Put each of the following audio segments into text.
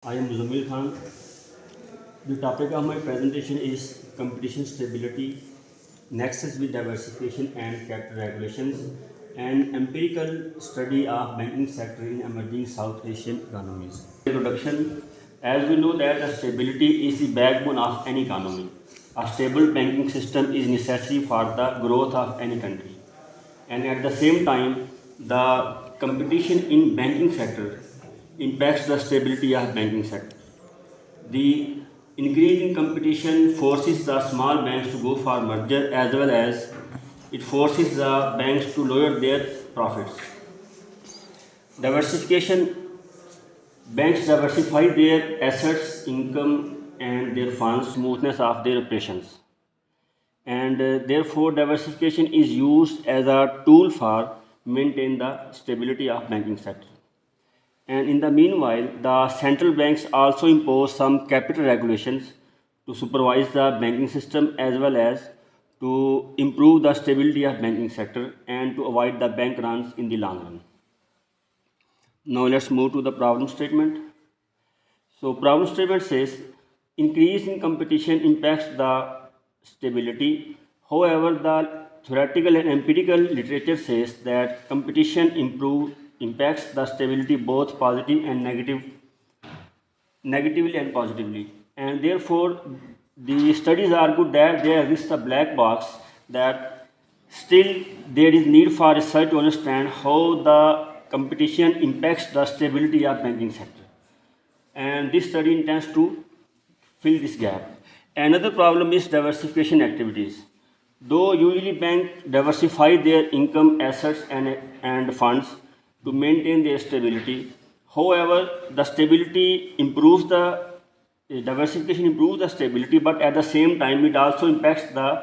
I am Muzammil Khan. The topic of my presentation is competition stability, nexus with diversification and capital regulations, and empirical study of banking sector in emerging South Asian economies. Introduction. As we know that the stability is the backbone of any economy. A stable banking system is necessary for the growth of any country. And at the same time, the competition in banking sector impacts the stability of banking sector. The increasing competition forces the small banks to go for merger, as well as it forces the banks to lower their profits. Diversification. Banks diversify their assets, income, and their funds, smoothness of their operations. And therefore, diversification is used as a tool for maintain the stability of banking sector. And in the meanwhile, the central banks also impose some capital regulations to supervise the banking system, as well as to improve the stability of banking sector and to avoid the bank runs in the long run. Now let's move to the problem statement. So problem statement says increase in competition impacts the stability. However, the theoretical and empirical literature says that competition impacts the stability both positive and negatively and positively. And therefore, the studies argue that there exists a black box, that still there is need for research to understand how the competition impacts the stability of banking sector. And this study intends to fill this gap. Another problem is diversification activities. Though usually banks diversify their income, assets, and funds to maintain their stability, however, the stability improves the diversification improves the stability, but at the same time it also impacts the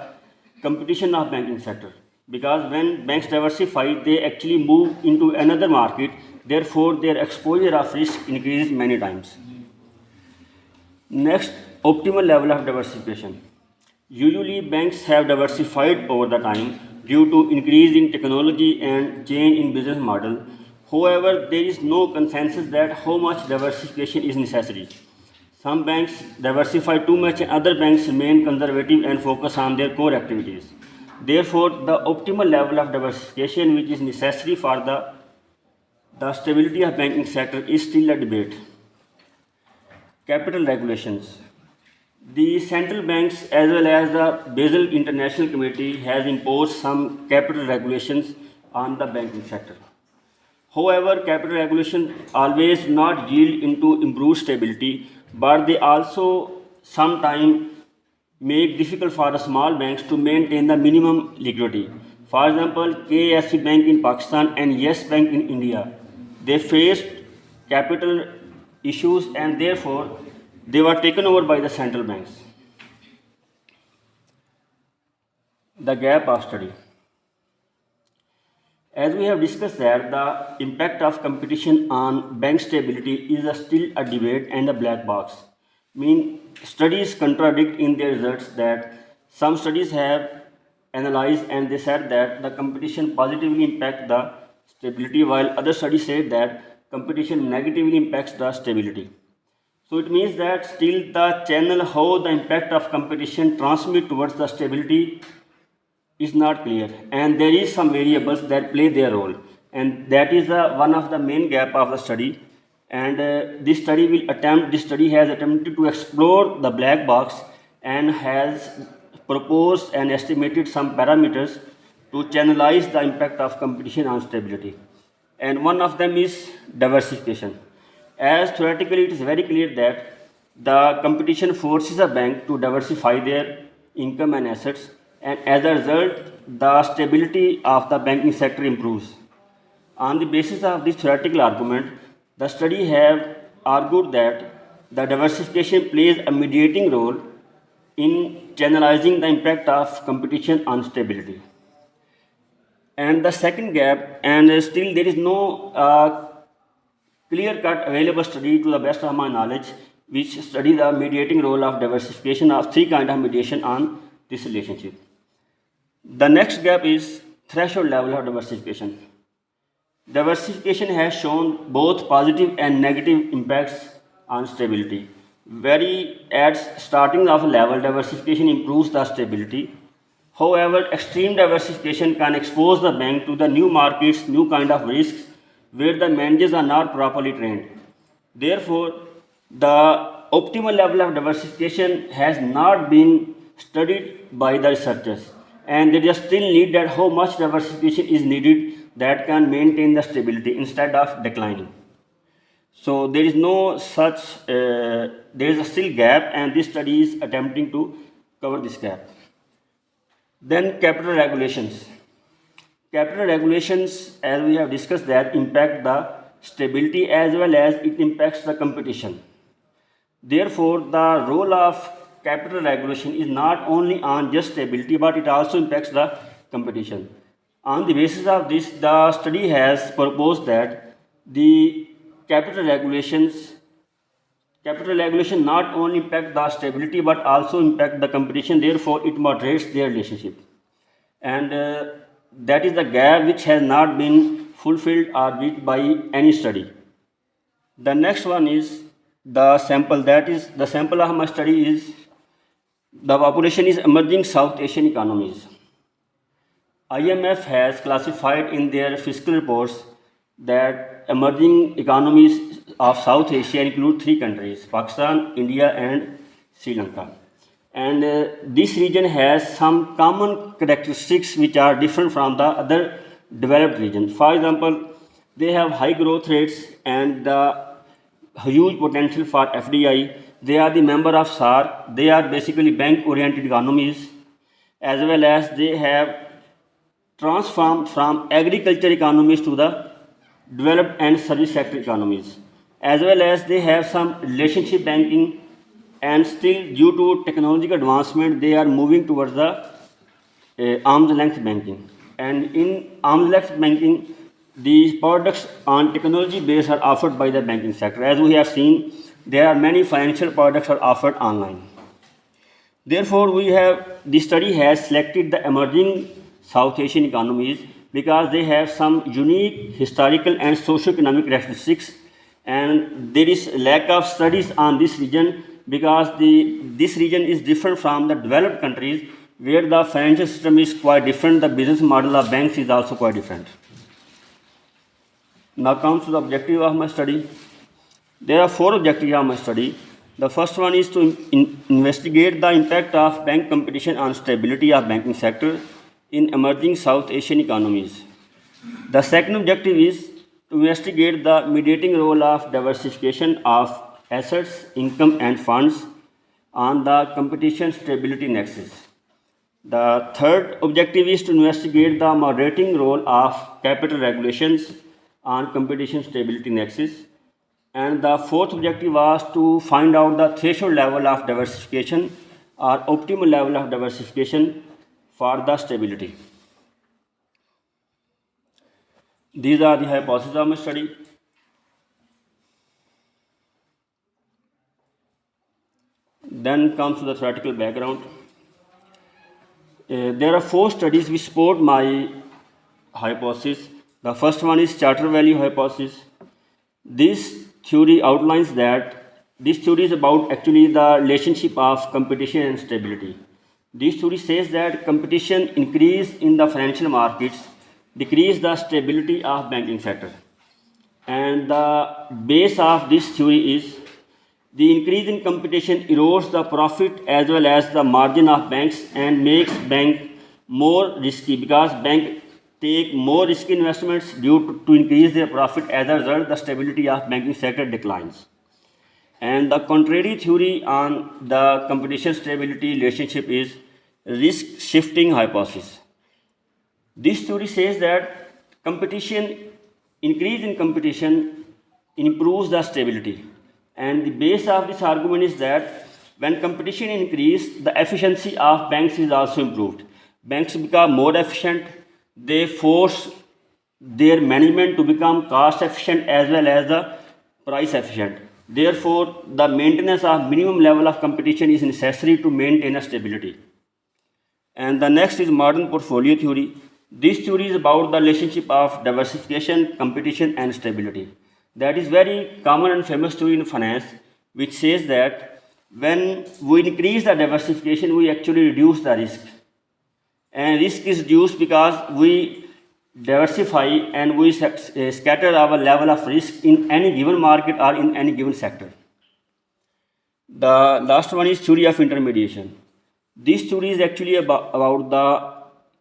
competition of banking sector, because when banks diversify, they actually move into another market. Therefore, their exposure of risk increases many times. Next, optimal level of diversification. Usually, banks have diversified over the time due to increase in technology and change in business model. However, there is no consensus that how much diversification is necessary. Some banks diversify too much, and other banks remain conservative and focus on their core activities. Therefore, the optimal level of diversification, which is necessary for the stability of banking sector, is still a debate. Capital regulations. The central banks, as well as the Basel International Committee, has imposed some capital regulations on the banking sector. However, capital regulations always not yield into improved stability, but they also sometimes make difficult for the small banks to maintain the minimum liquidity. For example, KSC Bank in Pakistan and Yes Bank in India, they faced capital issues, and therefore they were taken over by the central banks. The gap of study. As we have discussed that the impact of competition on bank stability is still a debate and a black box. Studies contradict in their results. That some studies have analyzed and they said that the competition positively impact the stability, while other studies say that competition negatively impacts the stability. So it means that still the channel how the impact of competition transmit towards the stability is not clear, and there is some variables that play their role, and that is one of the main gap of the study. And this study has attempted to explore the black box and has proposed and estimated some parameters to channelize the impact of competition on stability, and one of them is diversification. As theoretically, it is very clear that the competition forces a bank to diversify their income and assets, and as a result, the stability of the banking sector improves. On the basis of this theoretical argument, the study have argued that the diversification plays a mediating role in channelizing the impact of competition on stability. And the second gap, and still there is no clear-cut available study to the best of my knowledge, which study the mediating role of diversification of three kind of mediation on this relationship. The next gap is threshold level of diversification. Diversification has shown both positive and negative impacts on stability. Very at starting of level, diversification improves the stability. However, extreme diversification can expose the bank to the new markets, new kind of risks where the managers are not properly trained. Therefore, the optimal level of diversification has not been studied by the researchers, and there is still need that how much diversification is needed that can maintain the stability instead of declining. So there is no such, there is a still gap, and this study is attempting to cover this gap. Then capital regulations. Capital regulations, as we have discussed, that impact the stability as well as it impacts the competition. Therefore, the role of capital regulation is not only on just stability, but it also impacts the competition. On the basis of this, the study has proposed that the capital regulations capital regulation not only impact the stability but also impact the competition. Therefore, it moderates their relationship, and that is the gap which has not been fulfilled or reached by any study. The next one is the sample. That is the sample of my study is the population is emerging South Asian economies. IMF has classified in their fiscal reports that emerging economies of South Asia include three countries: Pakistan, India, and Sri Lanka. And this region has some common characteristics which are different from the other developed regions. For example, they have high growth rates and the huge potential for FDI. They are the member of SAARC. They are basically bank-oriented economies, as well as they have transformed from agriculture economies to the developed and service sector economies, as well as they have some relationship banking, and still due to technological advancement they are moving towards the arm's length banking. And in arm's length banking, these products on technology base are offered by the banking sector. As we have seen, there are many financial products are offered online. Therefore, this study has selected the emerging South Asian economies because they have some unique historical and socio-economic characteristics, and there is lack of studies on this region because this region is different from the developed countries where the financial system is quite different, the business model of banks is also quite different. Now comes to the objective of my study. There are four objectives of my study. The first one is to investigate the impact of bank competition on stability of banking sector in emerging South Asian economies. The second objective is to investigate the mediating role of diversification of assets, income, and funds on the competition stability nexus. The third objective is to investigate the moderating role of capital regulations on competition stability nexus. And the fourth objective was to find out the threshold level of diversification or optimal level of diversification for the stability. These are the hypotheses of my study. Then comes to the theoretical background. There are four studies which support my hypothesis. The first one is charter value hypothesis. This theory outlines that this theory is about actually the relationship of competition and stability. This theory says that competition increase in the financial markets decrease the stability of banking sector. And the base of this theory is the increase in competition erodes the profit as well as the margin of banks and makes bank more risky because bank take more risky investments due to increase their profit. As a result, the stability of banking sector declines. And the contrary theory on the competition stability relationship is risk shifting hypothesis. This theory says that increase in competition improves the stability. And the base of this argument is that when competition increases, the efficiency of banks is also improved. Banks become more efficient. They force their management to become cost efficient as well as the price efficient. Therefore, the maintenance of minimum level of competition is necessary to maintain a stability. And the next is modern portfolio theory. This theory is about the relationship of diversification, competition, and stability. That is very common and famous theory in finance, which says that when we increase the diversification, we actually reduce the risk. And risk is reduced because we diversify and we scatter our level of risk in any given market or in any given sector. The last one is theory of intermediation. This theory is actually about the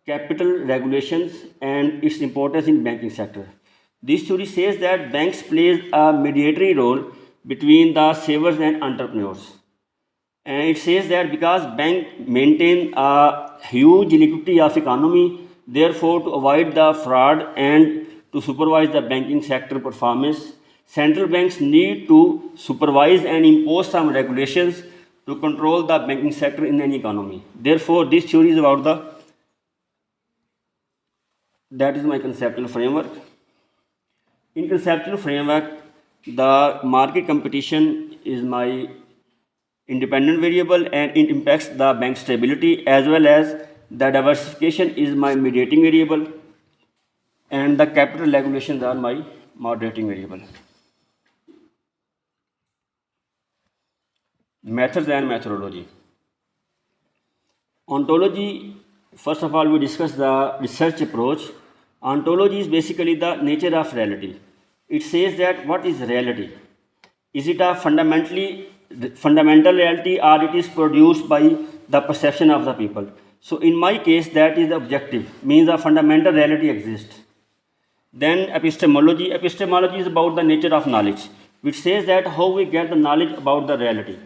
capital regulations and its importance in banking sector. This theory says that banks plays a mediatory role between the savers and entrepreneurs. And it says that because bank maintain a huge liquidity of economy, therefore to avoid the fraud and to supervise the banking sector performance, central banks need to supervise and impose some regulations to control the banking sector in any economy. Therefore, this theory is about that is my conceptual framework. In conceptual framework, the market competition is my independent variable and it impacts the bank stability, as well as the diversification is my mediating variable and the capital regulations are my moderating variable. Methods and methodology. Ontology, first of all, we discuss the research approach. Ontology is basically the nature of reality. It says that what is reality? Is it a fundamental reality or it is produced by the perception of the people? So in my case, that is objective, means a fundamental reality exists. Then epistemology. Epistemology is about the nature of knowledge, which says that how we get the knowledge about the reality.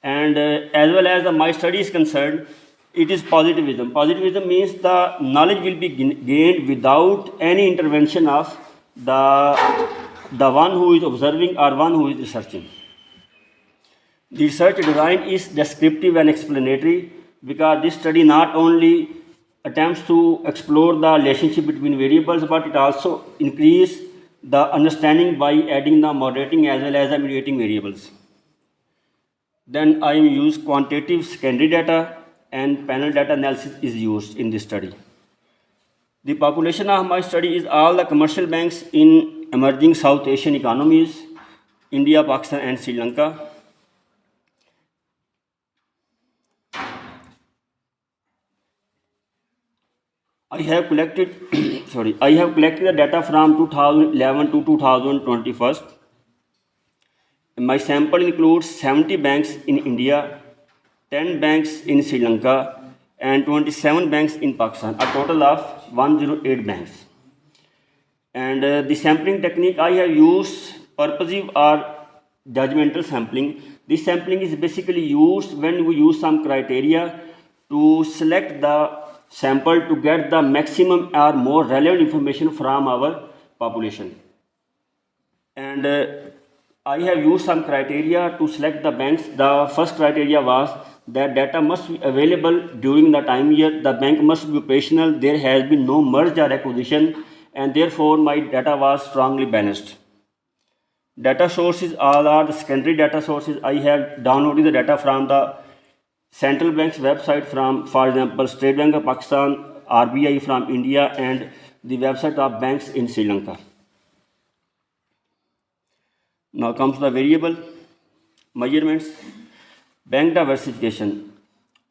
And as well as my study is concerned, it is positivism. Positivism means the knowledge will be gained without any intervention of the one who is observing or one who is researching. The research design is descriptive and explanatory because this study not only attempts to explore the relationship between variables, but it also increase the understanding by adding the moderating as well as the mediating variables. Then I use quantitative secondary data and panel data analysis is used in this study. The population of my study is all the commercial banks in emerging South Asian economies, India, Pakistan and Sri Lanka. I have collected the data from 2011 to 2021. My sample includes 70 banks in India, 10 banks in Sri Lanka, and 27 banks in Pakistan, a total of 108 banks. And the sampling technique I have used purposive or judgmental sampling. This sampling is basically used when we use some criteria to select the sample to get the maximum or more relevant information from our population. And I have used some criteria to select the banks. The first criteria was that data must be available during the time year, the bank must be operational, there has been no merge or acquisition, and therefore my data was strongly balanced. Data sources all are the secondary data sources. I have downloaded the data from the central bank's website from, for example, State Bank of Pakistan, RBI from India, and the website of banks in Sri Lanka. Now comes the variable measurements. Bank diversification.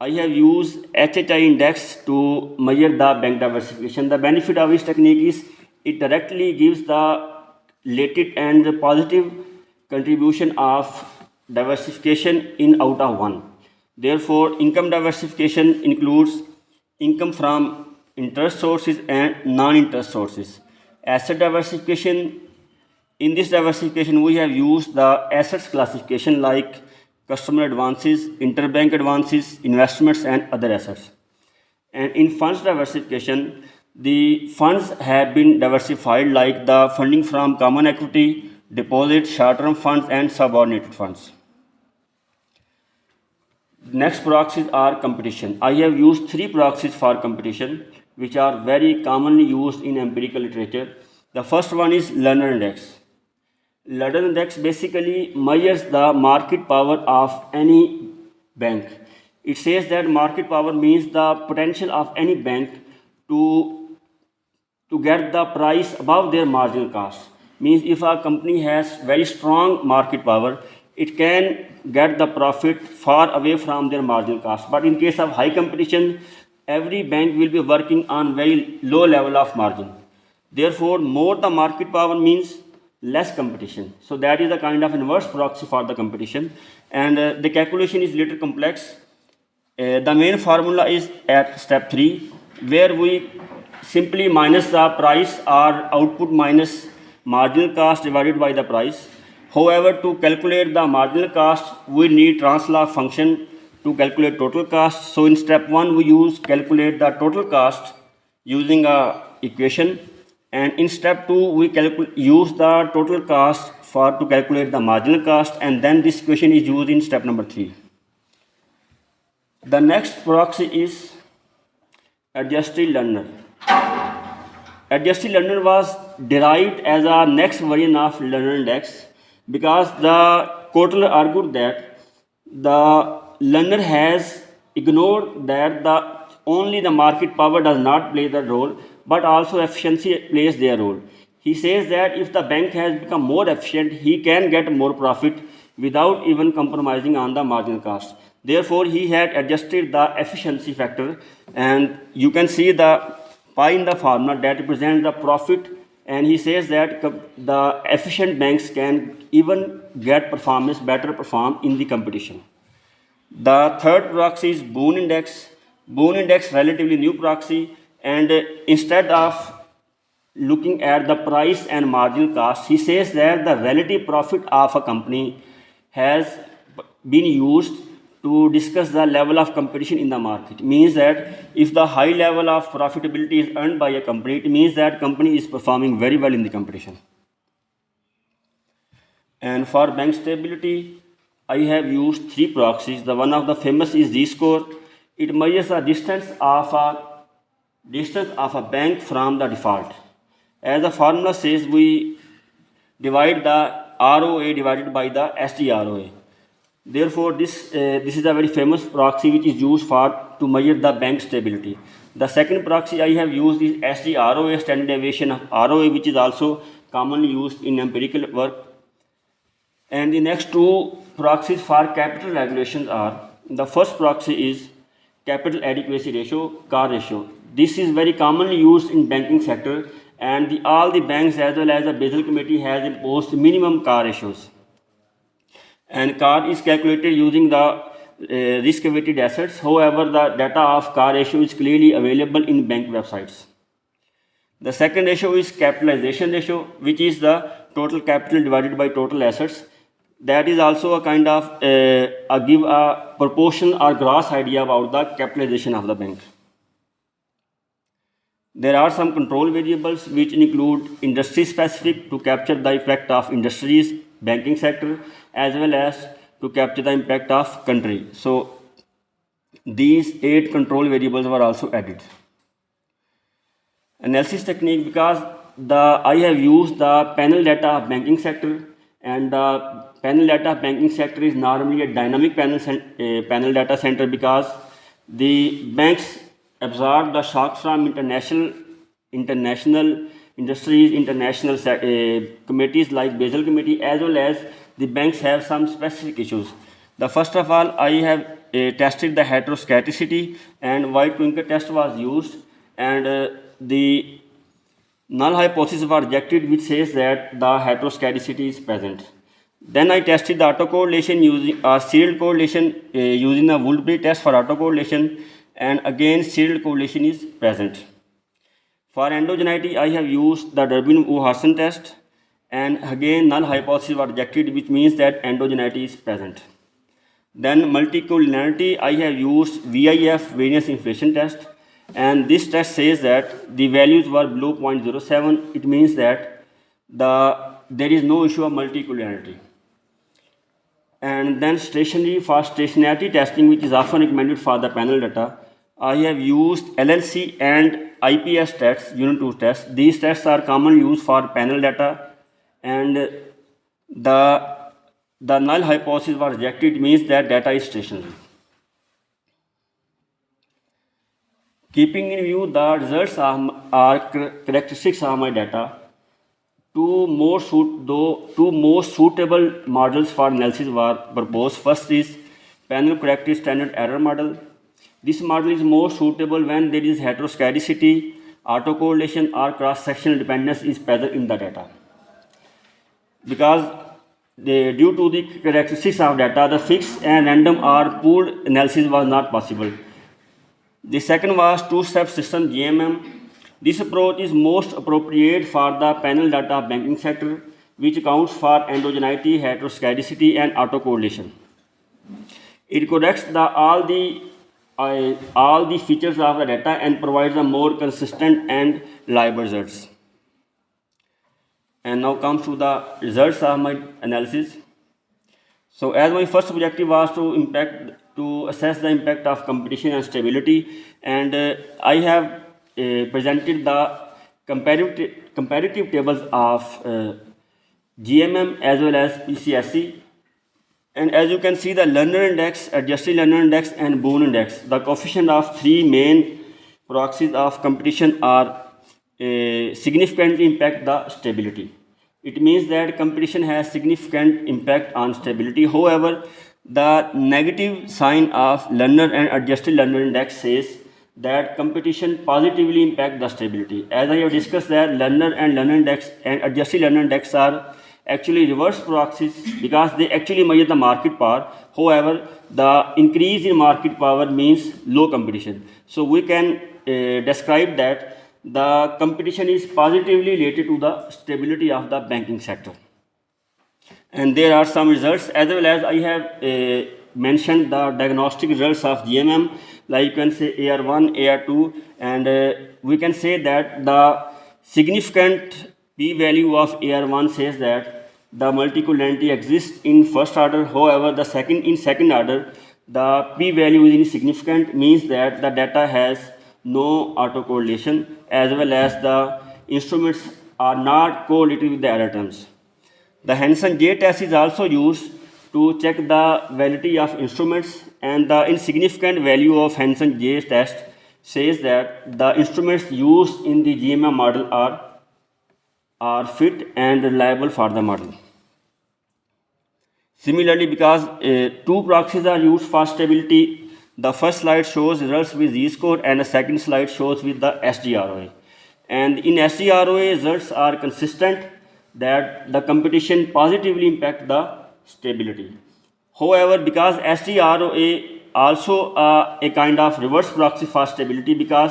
I have used HHI index to measure the bank diversification. The benefit of this technique is it directly gives the latent and the positive contribution of diversification in out of one. Therefore, income diversification includes income from interest sources and non-interest sources. Asset diversification, in this diversification we have used the assets classification like customer advances, interbank advances, investments and other assets. And in funds diversification, the funds have been diversified like the funding from common equity, deposits, short-term funds and subordinated funds. Next proxies are competition. I have used 3 proxies for competition which are very commonly used in empirical literature. The first one is Lerner index. Lerner index basically measures the market power of any bank. It says that market power means the potential of any bank to get the price above their marginal cost. Means if a company has very strong market power, it can get the profit far away from their marginal cost. But in case of high competition, every bank will be working on very low level of margin. Therefore, more the market power means less competition. So that is a kind of inverse proxy for the competition, and the calculation is little complex. The main formula is at step 3, where we simply minus the price or output minus marginal cost divided by the price. However, to calculate the marginal cost, we need translog function to calculate total cost. So in step 1, we use calculate the total cost using a equation, and in step 2, we use the total cost for to calculate the marginal cost, and then this equation is used in step number 3. The next proxy is adjusted learner. Adjusted learner was derived as a next version of learner index because the Kotler argued that the learner has ignored that only the market power does not play the role, but also efficiency plays their role. He says that if the bank has become more efficient, he can get more profit without even compromising on the marginal cost. Therefore, he had adjusted the efficiency factor, and you can see the pi in the formula that represents the profit, and he says that the efficient banks can even get performance better perform in the competition. The third proxy is Boone index. Boone index relatively new proxy, and instead of looking at the price and marginal cost, he says that the relative profit of a company has been used to discuss the level of competition in the market. It means that if the high level of profitability is earned by a company, it means that company is performing very well in the competition. And for bank stability, I have used 3 proxies. The one of the famous is Z-score. It measures the distance of a bank from the default. As the formula says, we divide the ROA divided by the SDROA. Therefore, this is a very famous proxy which is used to measure the bank stability. The second proxy I have used is SDROA, standard deviation of ROA, which is also commonly used in empirical work. And the next 2 proxies for capital regulations are, the first proxy is capital adequacy ratio, CAR ratio. This is very commonly used in banking sector, and all the banks as well as the Basel Committee has imposed minimum CAR ratios. And CAR is calculated using the risk-weighted assets. However, the data of CAR ratio is clearly available in bank websites. The second ratio is capitalization ratio, which is the total capital divided by total assets. That is also a kind of give a proportion or gross idea about the capitalization of the bank. There are some control variables which include industry specific to capture the effect of industries, banking sector, as well as to capture the impact of country. So these 8 control variables were also added. Analysis technique, because I have used the panel data of banking sector, and the panel data of banking sector is normally a dynamic panel data center because the banks absorb the shocks from international industries, international committees like Basel Committee, as well as the banks have some specific issues. The first of all, I have tested the heteroscedasticity, and white Quinker test was used, and the null hypothesis was rejected, which says that the heteroscedasticity is present. Then I tested the autocorrelation using serial correlation using the Woodbury test for autocorrelation, and again serial correlation is present. For endogeneity, I have used the Durbin-Wu-Harson test, and again null hypothesis was rejected, which means that endogeneity is present. Then multicollinearity, I have used VIF, variance inflation test, and this test says that the values were below 0.07. It means that there is no issue of multicollinearity. And then for stationarity testing, which is often recommended for the panel data, I have used LLC and IPS tests, unit 2 tests. These tests are commonly used for panel data, and the null hypothesis was rejected. It means that data is stationary. Keeping in view the results are characteristics of my data, Two most suitable models for analysis were proposed. First is panel corrected standard error model. This model is more suitable when there is heteroscedasticity, autocorrelation, or cross-sectional dependence is present in the data. Because due to the characteristics of data, the fixed and random or pooled analysis was not possible. The second was two-step system GMM. This approach is most appropriate for the panel data banking sector, which accounts for endogeneity, heteroscedasticity, and autocorrelation. It corrects all the features of the data and provides a more consistent and reliable results. And now comes to the results of my analysis. So as my first objective was to assess the impact of competition and stability, and I have presented the comparative tables of GMM as well as PCSE. And as you can see, the learner index, adjusted learner index, and Boone index, the coefficient of three main proxies of competition are significantly impact the stability. It means that competition has significant impact on stability. However, the negative sign of learner and adjusted learner index says that competition positively impact the stability. As I have discussed, that learner and learner index and adjusted learner index are actually reverse proxies because they actually measure the market power. However, the increase in market power means low competition. So we can describe that the competition is positively related to the stability of the banking sector. And there are some results, as well as I have mentioned the diagnostic results of GMM, like you can say AR1, AR2, and we can say that the significant p-value of AR1 says that the multicollinearity exists in first order. However, the second order, the p-value is insignificant, means that the data has no autocorrelation, as well as the instruments are not correlated with the error terms. The Hansen J test is also used to check the validity of instruments, and the insignificant value of Hansen J test says that the instruments used in the GMM model are fit and reliable for the model. Similarly, because two proxies are used for stability, the first slide shows results with Z-score and the second slide shows with the SGROA. And in SGROA, results are consistent that the competition positively impact the stability. However, because SGROA also a kind of reverse proxy for stability, because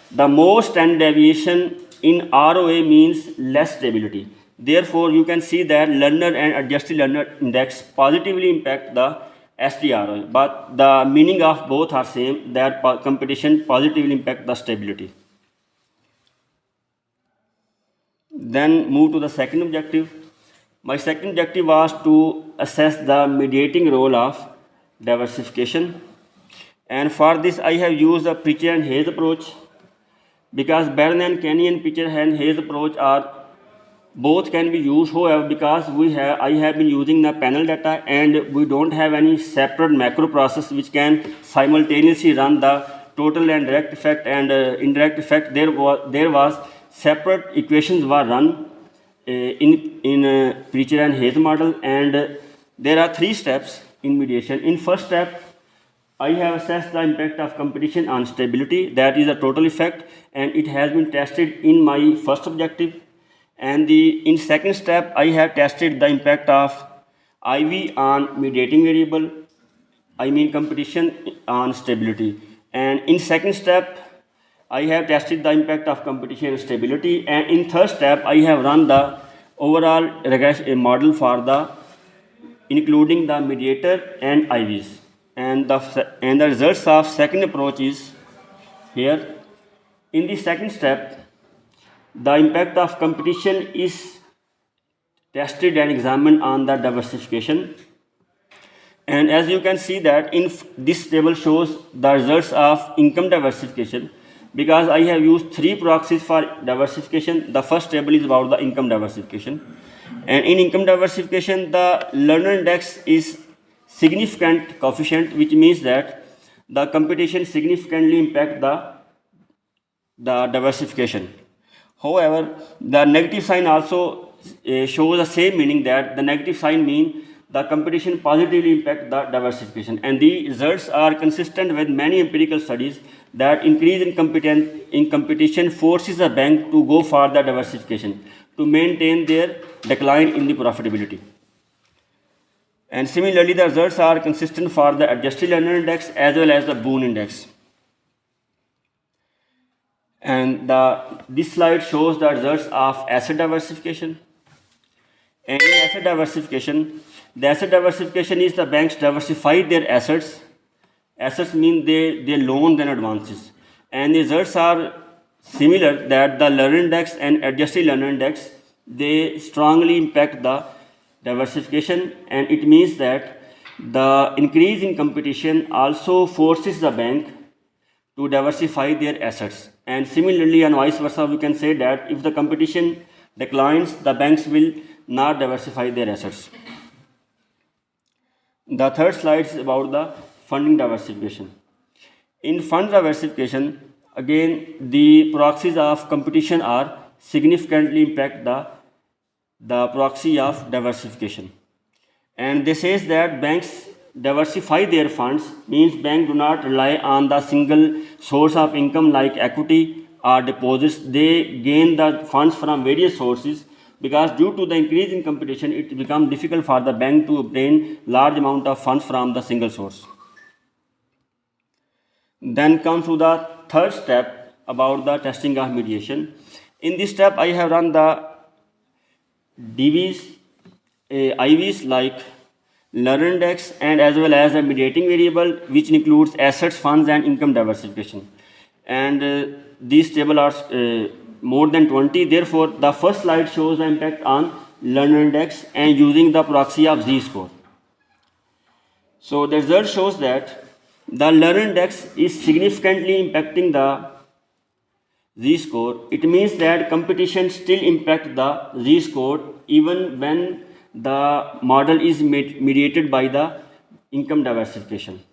the more standard deviation in ROA means less stability. Therefore, you can see that learner and adjusted learner index positively impact the STROA, but the meaning of both are same, that competition positively impact the stability. Then move to the second objective. My second objective was to assess the mediating role of diversification, and for this I have used the Pritchard and Hayes approach, because Barron and Kenyon Pritchard and Hayes approach are both can be used. However, because I have been using the panel data and we don't have any separate macro process which can simultaneously run the total and direct effect and indirect effect, there was separate equations were run in Pritchard and Hayes model, and there are three steps in mediation. In first step, I have assessed the impact of competition on stability, that is the total effect, and it has been tested in my first objective. And in second step, I have tested the impact of IV on mediating variable, I mean competition on stability. And in second step, I have tested the impact of competition and stability. And in third step, I have run the overall regression model for the including the mediator and IVs. And the results of second approach is here. In the second step, the impact of competition is tested and examined on the diversification. And as you can see that in this table shows the results of income diversification, because I have used three proxies for diversification. The first table is about the income diversification. And in income diversification, the learner index is significant coefficient, which means that the competition significantly impact the diversification. However, the negative sign also shows the same meaning, that the negative sign mean the competition positively impact the diversification, and the results are consistent with many empirical studies that increase in competition forces a bank to go for the diversification to maintain their decline in the profitability. And similarly, the results are consistent for the adjusted learner index as well as the Boone index. And this slide shows the results of asset diversification. And in asset diversification, the asset diversification is the banks diversify their assets. Assets mean they loan then advances. And the results are similar, that the learner index and adjusted learner index, they strongly impact the diversification, and it means that the increase in competition also forces the bank to diversify their assets. And similarly, and vice versa, we can say that if the competition declines, the banks will not diversify their assets. The third slide is about the funding diversification. In fund diversification, again, the proxies of competition are significantly impact the proxy of diversification. And this says that banks diversify their funds, means banks do not rely on the single source of income like equity or deposits. They gain the funds from various sources, because due to the increase in competition, it becomes difficult for the bank to obtain large amount of funds from the single source. Then come to the third step about the testing of mediation. In this step, I have run the DVs, IVs like learner index, and as well as a mediating variable, which includes assets, funds, and income diversification. And these tables are more than 20. Therefore, the first slide shows the impact on learner index and using the proxy of z-score. So the result shows that the learner index is significantly impacting the z-score. It means that competition still impact the z-score even when the model is mediated by the income diversification.